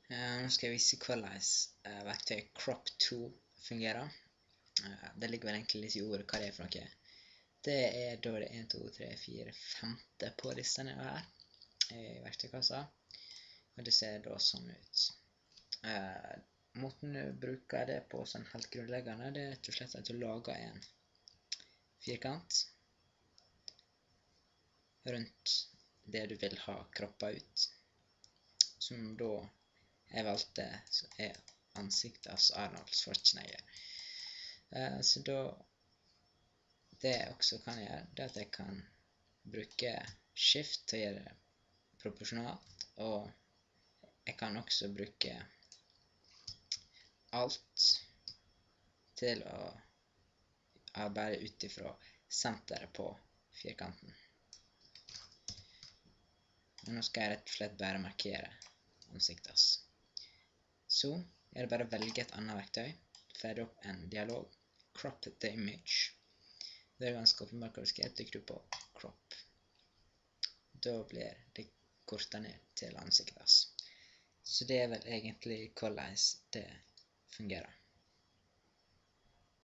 Nå skal jeg vise hvordan verktøy Crop 2 fungerer. Det ligger vel egentlig litt i ordet hva det er for noe. Det er da det 1, 2, 3, 4, 5. på listen her i verktøykassa. Og det ser da sånn ut. Måten du bruker det på sånn helt grunnleggende, det er rett og slett at du lager en firkant rundt det du vil ha kroppet ut, som da jeg valgte er ansiktet av Arnold Schwarzenegger. Så da det jeg også kan gjøre, det er at jeg kan bruke Shift til å gjøre det proporsjonalt, og jeg kan også bruke Alt til å arbeide ut ifra senteret på firkanten. Og nå skal jeg rett og slett bare markere ansiktet hans. Så er det bare å velge et annet verktøy, føre opp en dialog, crop the image. Det er ganske åpenbart hva du skal gjøre, trykker du på crop. Da blir det kortet ned til ansiktet hans. Så det er vel egentlig hvordan det fungerer.